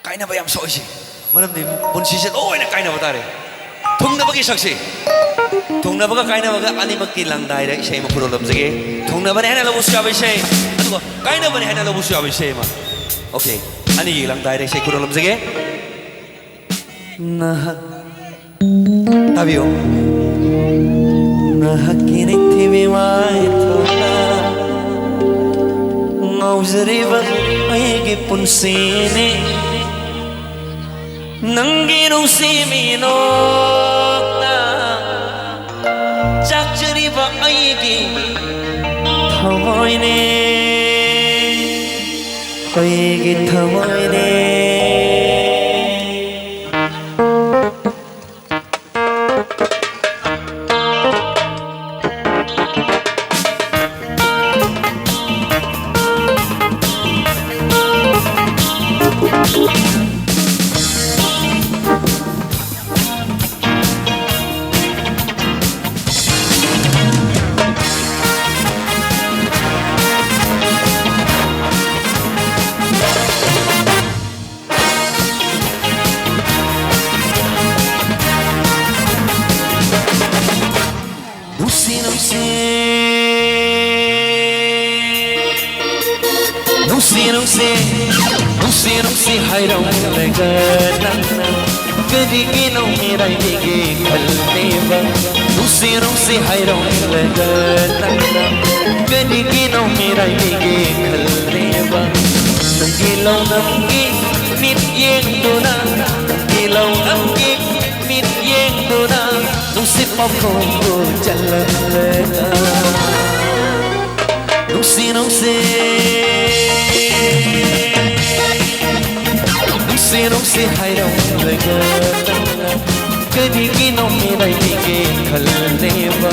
Kainaba yam soisi. Maramdi punsiset oh ina kainaba tare. Thungna bagi saksi. Thungna baga kainaba ga ani makki langdai re sei ma purolam jage. Thungna bane hena lobu sya sei. Adugo kainaba bane hena lobu sya sei ma. Okay. Ani langdai re sei purolam jage. Nah. Tabio. Nah kini tibi mai thona. Ngauzriba aigi punsine. Nangi nung si minokna Chakchari ba aigi Thamoyne Aigi thamoyne Nungsi hayrong lagana Karigi nung miray higi kalneba Nungsi hayrong lagana Karigi nung miray higi kalneba Nagilaw namgi mityeng duna Nagilaw namgi mityeng duna Nungsi mapongko jalan lena Nungsi Nungsi hayrong lagana Karigi nung miray higi kalneba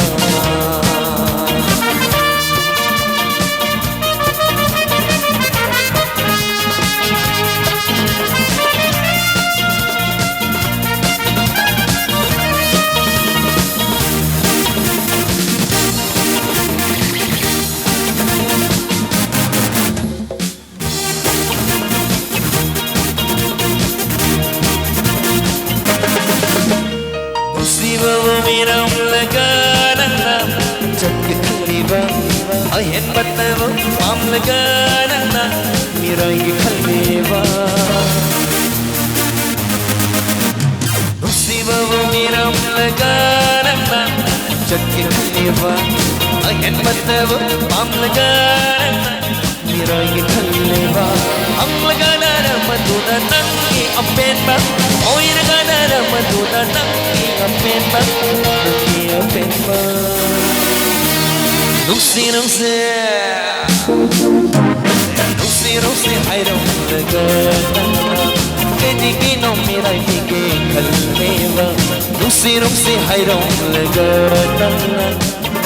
Ayen batavo am lagana na mirai khaleva Nusiva miram lagana na jakke khaleva Ayen batavo am lagana na mirai khaleva am lagana na maduna nangi apen ba oi lagana na maduna nangi apen ba nangi apen ba Nungsi hayrong lagana Karigi nung miray higi kalneba Nungsi hayrong lagana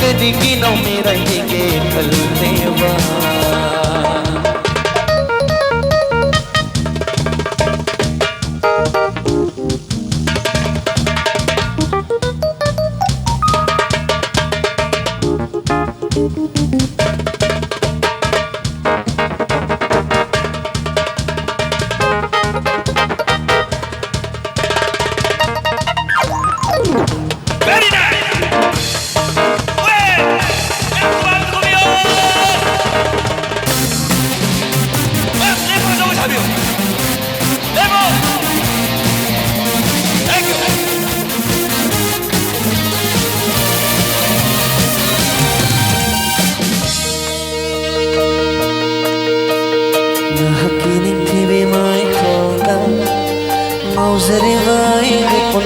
Karigi nung miray higi kalneba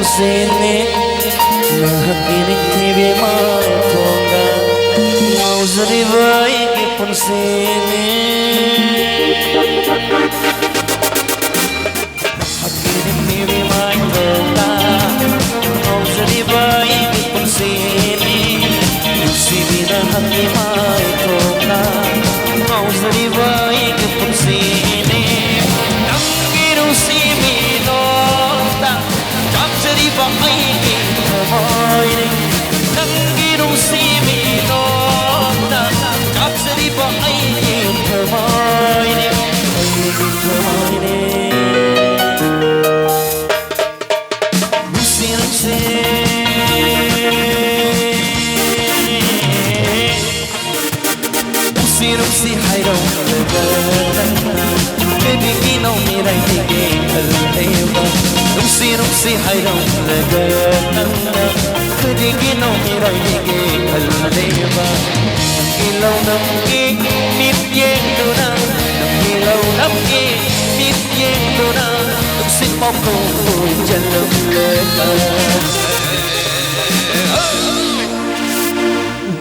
Sene Nahakini tibi mai tonga Mauzari vai ki pun sene Hakini tibi mai tonga Mauzari vai ki pun sene Usibina haki mai tonga Mauzari vai ki pun sene Nang ꯅꯨꯡꯁꯤ ꯍꯥꯏꯔꯝꯂꯒ ꯅꯪꯅ ꯀꯔꯤꯒꯤꯅꯣ ꯃꯤꯔꯥꯏꯕꯤꯒꯦ ꯈꯜꯂꯦꯕ ꯅꯪꯒꯤ ꯂꯧꯅꯝꯒꯤ ꯃꯤꯠꯌꯦꯡꯗꯨꯅ ꯅꯪꯒꯤ ꯂꯧꯅꯝꯒꯤ ꯃꯤꯠꯌꯦꯡꯗꯨꯅ ꯅꯨꯡꯁꯤꯠ ꯄꯥꯎꯈꯣꯡ ꯍꯨꯝꯖꯤꯜꯂꯝꯂꯒ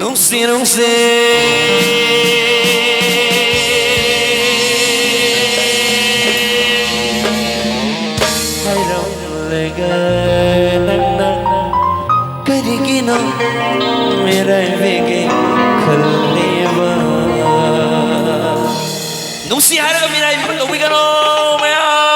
nunsi nunsi hayram lega nanna karigino mera vege khaleva nunsi hayram mera vege khaleva